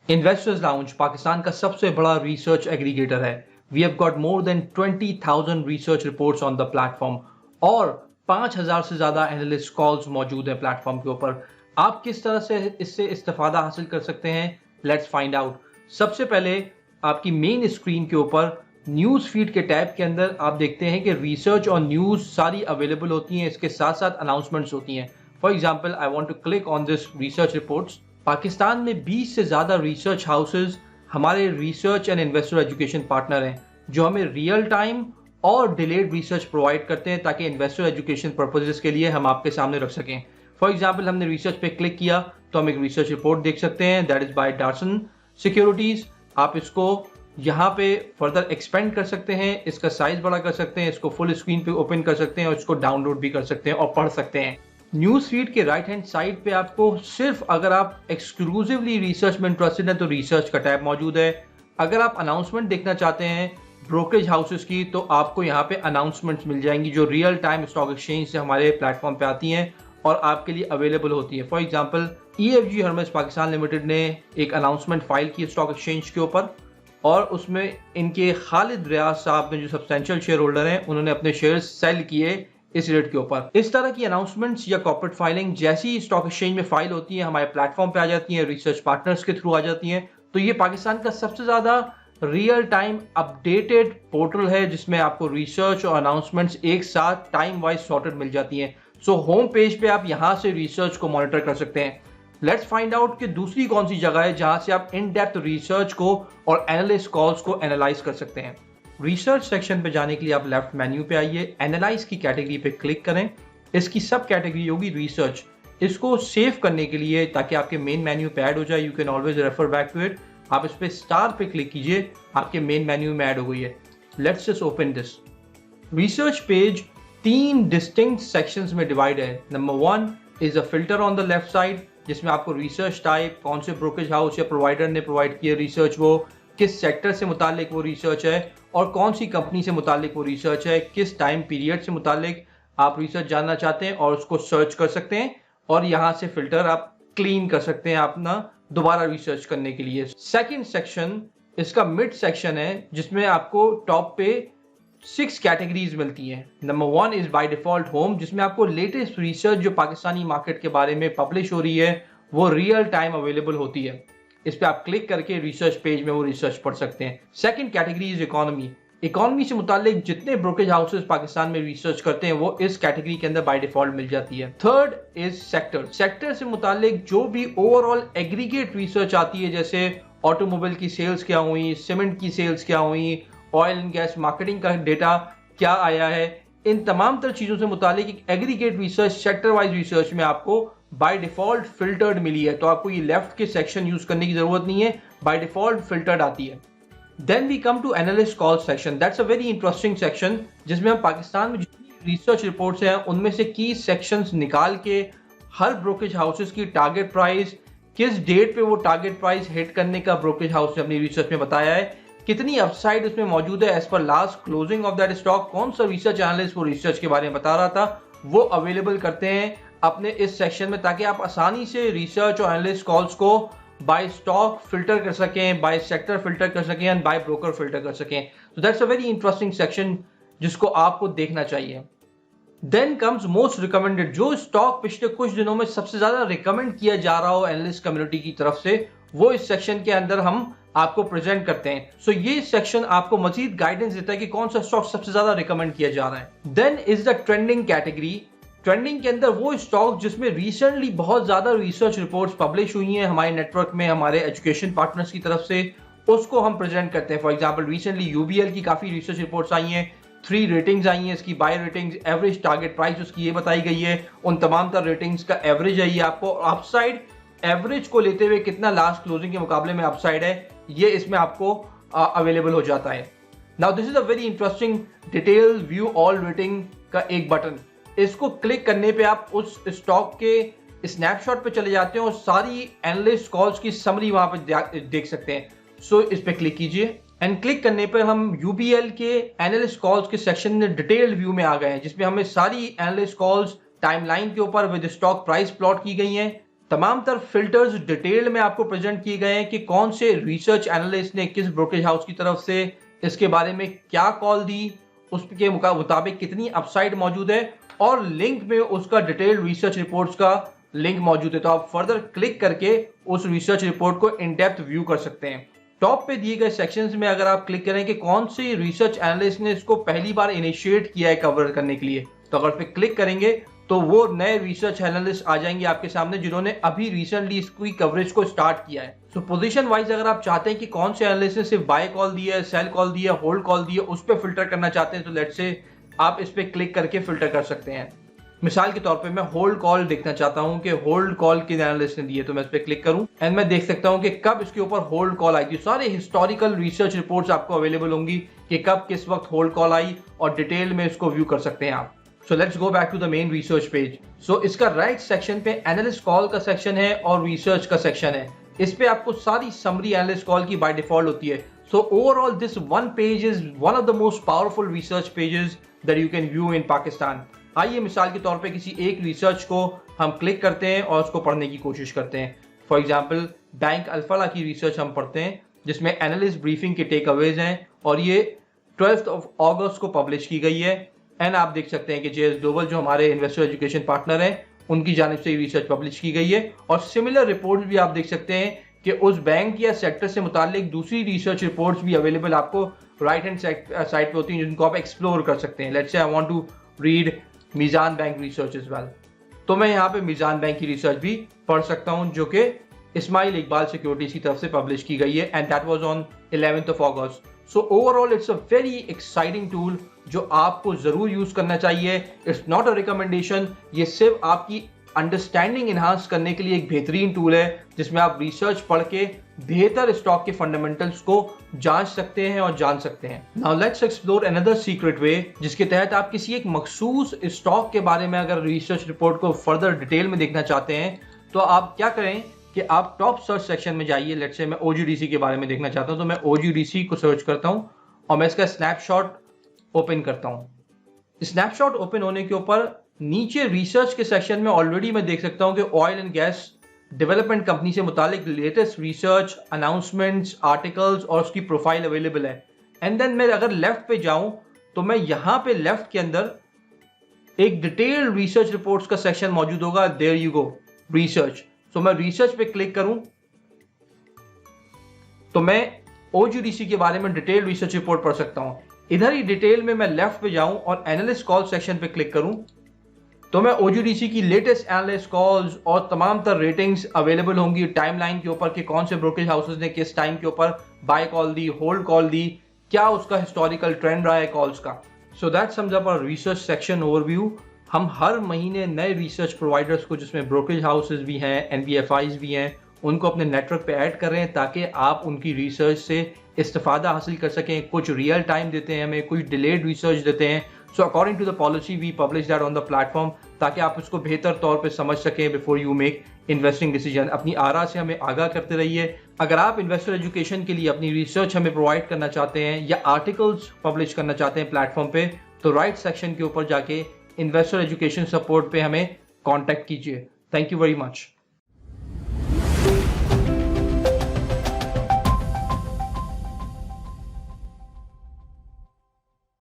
Investors lounge Pakistan का सबसे बड़ा रिसर्च एग्रीगेटर है। We have got more than 20,000 research reports on the platform और 5,000 से ज़्यादा एनालिस्ट कॉल्स मौजूद हैं प्लेटफॉर्म के ऊपर। आप किस तरह से इससे इस्तेफादा हासिल कर सकते हैं, लेट्स फाइंड आउट। सबसे पहले आपकी मेन स्क्रीन के ऊपर न्यूज़ फीड के टैब के अंदर आप देखते हैं कि रिसर्च और न्यूज़ सारी अवेलेबल होती हैं, इसके साथ साथ अनाउंसमेंट्स होती हैं। For example, I want to click on this research reports. Pakistan में 20 से ज़्यादा रिसर्च हाउसेज हमारे research and investor education partner हैं, जो हमें रियल टाइम और डिलेड रिसर्च प्रोवाइड करते हैं ताकि इन्वेस्टर एजुकेशन पर्पजेस के लिए हम आपके सामने रख सकें। फॉर एग्जाम्पल, हमने रिसर्च पे क्लिक किया तो हम एक रिसर्च रिपोर्ट देख सकते हैं, दैट इज बाय डार्सन सिक्योरिटीज। आप इसको यहाँ पे फर्दर एक्सपेंड कर सकते हैं, इसका साइज बड़ा कर सकते हैं, इसको फुल स्क्रीन पे ओपन कर सकते हैं और इसको डाउनलोड भी कर सकते हैं और पढ़ सकते हैं। न्यूज़ फीड के राइट हैंड साइड पे आपको सिर्फ अगर आप एक्सक्लूसिवली रिसर्च में इंटरेस्टेड हैं तो रिसर्च का टैब मौजूद है। अगर आप अनाउंसमेंट देखना चाहते हैं ब्रोकरेज हाउसेस की तो आपको यहाँ पे अनाउंसमेंट्स मिल जाएंगी जो रियल टाइम स्टॉक एक्सचेंज से हमारे प्लेटफॉर्म पे आती हैं और आपके लिए अवेलेबल होती है। For example, EFG Hermès Pakistan limited ने एक अनाउंसमेंट फाइल की स्टॉक एक्सचेंज के ऊपर और उसमें इनके खालिद रियाज साहब ने जो सब्सटेंशियल शेयर होल्डर हैं उन्होंने अपने शेयर सेल किए इस रेट के ऊपर। इस तरह की अनाउंसमेंट्स या कॉर्पोरेट फाइलिंग जैसी स्टॉक एक्सचेंज में फाइल होती है हमारे प्लेटफॉर्म पे आ जाती हैं, रिसर्च पार्टनर्स के थ्रू आ जाती हैं। तो ये पाकिस्तान का सबसे ज्यादा रियल टाइम अपडेटेड पोर्टल है जिसमें आपको रिसर्च और अनाउंसमेंट्स एक साथ टाइम वाइज सॉर्टेड मिल जाती हैं। सो होम पेज पे आप यहां से रिसर्च को मॉनिटर कर सकते हैं। लेट्स फाइंड आउट कि दूसरी कौन सी जगह है जहां से आप इन डेप्थ रिसर्च को और एनालिस्ट कॉल्स को एनालाइज कर सकते हैं। रिसर्च सेक्शन पे जाने के लिए आप लेफ्ट मेन्यू पे आइए, एनालाइज की कैटेगरी पे क्लिक करें। इसकी सब कैटेगरी होगी रिसर्च। इसको सेव करने के लिए ताकि आपके मेन मेन्यू पे ऐड हो जाए, you can always refer back to it. आप इस पे स्टार पे क्लिक कीजिए, आपके मेन मेन्यू में ऐड हो गई है। Let's just open this. Research page 3 distinct sections में डिवाइड है। Number 1 is a filter on the left side जिसमें आपको रिसर्च टाइप, कौन से ब्रोकरेज हाउस या प्रोवाइडर ने प्रोवाइड किया रिसर्च, वो किस सेक्टर से मुतालिक वो रिसर्च है और कौन सी कंपनी से मुतालिक वो रिसर्च है, किस टाइम पीरियड से मुतालिक आप रिसर्च जानना चाहते हैं और उसको सर्च कर सकते हैं और यहाँ से फिल्टर आप क्लीन कर सकते हैं अपना दोबारा रिसर्च करने के लिए। सेकंड सेक्शन इसका मिड सेक्शन है जिसमें आपको टॉप पे 6 कैटेगरीज मिलती हैं। Number 1 is by default home जिसमें आपको लेटेस्ट रिसर्च जो पाकिस्तानी मार्केट के बारे में पब्लिश हो रही है वो रियल टाइम अवेलेबल होती है। इस पे आप क्लिक करके रिसर्च पेज में वो रिसर्च पढ़ सकते हैं। Second category is economy. Economy से मुतालिक जितने ब्रोकरेज हाउसेस पाकिस्तान में रिसर्च करते हैं वो इस कैटेगरी के अंदर बाय डिफॉल्ट मिल जाती है। Third is sector. सेक्टर से मुतालिक जो भी ओवरऑल एग्रीगेट रिसर्च आती है, जैसे ऑटोमोबाइल की सेल्स क्या हुई, सीमेंट की सेल्स क्या हुई, ऑयल एंड गैस मार्केटिंग का डेटा क्या आया है, इन तमाम तर चीजों से मुतालिक एक aggregate research sector wise research में आपको बाय डिफॉल्ट फिल्टर्ड मिली है। तो आपको ये लेफ्ट के सेक्शन यूज करने की जरूरत नहीं है, बाय डिफॉल्ट फिल्टर्ड आती है। Then we come to analyst call section. That's a very interesting section जिसमें हम पाकिस्तान में जितनी रिसर्च रिपोर्ट्स हैं उनमें से की सेक्शंस निकाल के हर ब्रोकरेज हाउसेस की टारगेट प्राइस, किस डेट पे वो टारगेट प्राइस हिट करने का ब्रोकरेज हाउस ने अपनी रिसर्च में बताया है, कितनी अपसाइड उसमें मौजूद है as per last closing of that stock, कौन सा रिसर्च एनालिस्ट वो रिसर्च के बारे में बता रहा था, वो अवेलेबल करते हैं अपने इस सेक्शन में ताकि आप आसानी से रिसर्च और एनालिस्ट कॉल्स को बाय स्टॉक फिल्टर कर सकें, बाय सेक्टर फिल्टर कर सकें एंड बाय ब्रोकर फिल्टर कर सकें। तो that's a very interesting section जिसको आपको देखना चाहिए। Then comes most recommended. जो स्टॉक पिछले कुछ दिनों में सबसे ज्यादा रिकमेंड किया जा रहा हो एनालिस्ट कम्युनिटी की तरफ से, वो इस सेक्शन के अंदर हम आपको प्रेजेंट करते हैं। सो ये सेक्शन आपको मजीद गाइडेंस देता है कि कौन सा स्टॉक सबसे ज्यादा रिकमेंड किया जा रहा है। Then is the trending category. Trending के अंदर वो स्टॉक जिसमें रिसेंटली बहुत ज्यादा रिसर्च रिपोर्ट्स पब्लिश हुई हैं हमारे नेटवर्क में, हमारे एजुकेशन पार्टनर्स की तरफ से, उसको हम प्रेजेंट करते हैं। फॉर एग्जांपल, रिसेंटली UBL की काफी रिसर्च रिपोर्ट्स आई हैं, 3 रेटिंग्स आई हैं इसकी, buy ratings, average target price उसकी ये बताई गई है, उन तमाम तर रेटिंग्स का एवरेज है ये आपको, अपसाइड एवरेज को लेते हुए कितना लास्ट क्लोजिंग के मुकाबले में अपसाइड है ये इसमें आपको अवेलेबल हो जाता है। Now this is a very interesting detail view all rating का एक बटन। इसको क्लिक करने पे आप उस स्टॉक के स्नैपशॉट पे चले जाते हैं और सारी एनालिस्ट कॉल्स की समरी वहां पे देख सकते हैं। सो इस पे क्लिक कीजिए एंड क्लिक करने पर हम UBL के एनालिस्ट कॉल्स के सेक्शन में डिटेल्ड व्यू में आ गए हैं जिसमें हमें सारी एनालिस्ट कॉल्स टाइमलाइन के ऊपर विद स्टॉक प्राइस प्लॉट की गई हैं, तमाम तर फिल्टर्स डिटेल में आपको प्रेजेंट किए गए हैं कि कौन से रिसर्च एनालिस्ट ने किस ब्रोकरेज हाउस की तरफ से इसके बारे में क्या कॉल दी, उसके मुताबिक कितनी अपसाइड मौजूद है, और लिंक में उसका डिटेल्ड रिसर्च रिपोर्ट्स का लिंक मौजूद है। तो आप फर्दर क्लिक करके उस रिसर्च रिपोर्ट को इन डेप्थ व्यू कर सकते हैं। टॉप पे दिए गए सेक्शंस में अगर आप क्लिक करें कि कौन सी रिसर्च एनालिस्ट ने इसको पहली बार इनिशिएट किया है कवर करने के लिए, तो अगर पे क्लिक करेंगे तो वो नए रिसर्च एनालिस्ट आ जाएंगे आपके सामने जिन्होंने अभी रिसेंटली इसकी कवरेज को स्टार्ट किया है। सो पोजीशन वाइज अगर आप चाहते हैं कि कौन से एनालिस्ट ने सिर्फ बाय कॉल दी है, सेल कॉल दी है, होल्ड कॉल दी है, उस पर फिल्टर करना चाहते हैं तो लेट्स से आप इस पर क्लिक करके फिल्टर कर सकते हैं। मिसाल के तौर पे मैं होल्ड कॉल देखना चाहता हूं कि होल्ड कॉल किन एनालिस्ट ने दी है, तो मैं इस पर क्लिक करूं एंड मैं देख सकता हूं कि कब इसके ऊपर होल्ड कॉल आई थी। सारे हिस्टोरिकल रिसर्च रिपोर्ट्स आपको अवेलेबल होंगी कि कब किस वक्त होल्ड कॉल आई, और डिटेल में इसको व्यू कर सकते हैं आप। So let's go back to the main research page. So इसका राइट सेक्शन पे एनालिस्ट कॉल का सेक्शन है और रिसर्च का सेक्शन है। इस पे आपको सारी समरी एनालिस्ट कॉल की बाय डिफॉल्ट होती है। So overall this one page is one of the most powerful research pages that you can view इन पाकिस्तान। आइए मिसाल के तौर पे किसी एक रिसर्च को हम क्लिक करते हैं और उसको पढ़ने की कोशिश करते हैं। फॉर एग्जांपल बैंक अल्फला की रिसर्च हम पढ़ते हैं जिसमें एनालिस्ट ब्रीफिंग के टेक अवेज हैं, और ये 12 अगस्त को पब्लिश की गई है। एंड आप देख सकते हैं कि जेएस ग्लोबल जो हमारे इन्वेस्टर एजुकेशन पार्टनर हैं उनकी जानिब से रिसर्च पब्लिश की गई है, और सिमिलर रिपोर्ट्स भी आप देख सकते हैं कि उस बैंक या सेक्टर से मुतालिक दूसरी रिसर्च रिपोर्ट्स भी अवेलेबल आपको राइट हैंड साइड पे होती हैं जिनको आप एक्सप्लोर कर सकते हैं। Let's say I want to read Meezan bank research as well, तो मैं यहाँ पे मीजान बैंक की रिसर्च भी पढ़ सकता हूँ जो कि इस्माइल इकबाल सिक्योरिटीज की तरफ से पब्लिश की गई है, and that was on 11 August. So overall it's a very exciting tool जो आपको जरूर यूज करना चाहिए। इट्स नॉट अ रिकमेंडेशन, ये सिर्फ आपकी अंडरस्टैंडिंग इनहांस करने के लिए एक बेहतरीन टूल है जिसमें आप रिसर्च पढ़ के बेहतर स्टॉक के फंडामेंटल्स को जांच सकते हैं और जान सकते हैं। Now let's explore another secret वे जिसके तहत आप किसी एक मखसूस स्टॉक के बारे में अगर रिसर्च रिपोर्ट को फर्दर डिटेल में देखना चाहते हैं तो आप क्या करें कि आप टॉप सर्च सेक्शन में जाइए। लेट्स से मैं OGDC के बारे में देखना चाहता हूं तो मैं OGDC को सर्च करता हूं और मैं इसका स्नैपशॉट ओपन करता हूं। स्नैपशॉट ओपन होने के ऊपर नीचे रिसर्च के सेक्शन में ऑलरेडी मैं देख सकता हूं कि oil and gas development company से मुतालिक लेटेस्ट रिसर्च, अनाउंसमेंट्स, आर्टिकल्स और उसकी प्रोफाइल अवेलेबल है। एंड देन मैं अगर लेफ्ट पे जाऊं तो मैं यहां पे लेफ्ट के अंदर एक डिटेल्ड रिसर्च रिपोर्ट्स का सेक्शन मौजूद होगा। There you go, research. तो मैं रिसर्च पे क्लिक करूं तो मैं OGDC के बारे में डिटेल रिसर्च रिपोर्ट पढ़ सकता हूं। इधर ही डिटेल में मैं लेफ्ट पे जाऊं और एनालिस्ट कॉल सेक्शन पे क्लिक करूं तो मैं OGDC की लेटेस्ट एनालिस्ट कॉल्स और तमाम तर रेटिंग्स अवेलेबल होंगी टाइमलाइन के ऊपर कि कौन से ब्रोकरेज हाउसेस ने किस टाइम के ऊपर बाय कॉल दी, होल्ड कॉल दी, क्या उसका हिस्टोरिकल ट्रेंड रहा है कॉल्स का। So that sums up our research section overview. हम हर महीने नए रिसर्च प्रोवाइडर्स को जिसमें ब्रोकरेज हाउसेस भी हैं, NBFIs भी हैं, उनको अपने नेटवर्क पे ऐड कर रहे हैं ताकि आप उनकी रिसर्च से इस्तेफादा हासिल कर सकें। कुछ रियल टाइम देते हैं हमें, कुछ डिलेड रिसर्च देते हैं। So according to the policy we publish that on the platform ताकि आप उसको बेहतर तौर पे समझ सकें before you make investing decision. अपनी आरा से हमें आगाह करते रहिए। अगर आप इन्वेस्टर एजुकेशन के लिए अपनी रिसर्च हमें प्रोवाइड करना चाहते हैं या आर्टिकल्स पब्लिश करना चाहते हैं प्लेटफॉर्म पे, तो राइट सेक्शन के ऊपर जाके इन्वेस्टर एजुकेशन सपोर्ट पे हमें कांटेक्ट कीजिए। Thank you very much.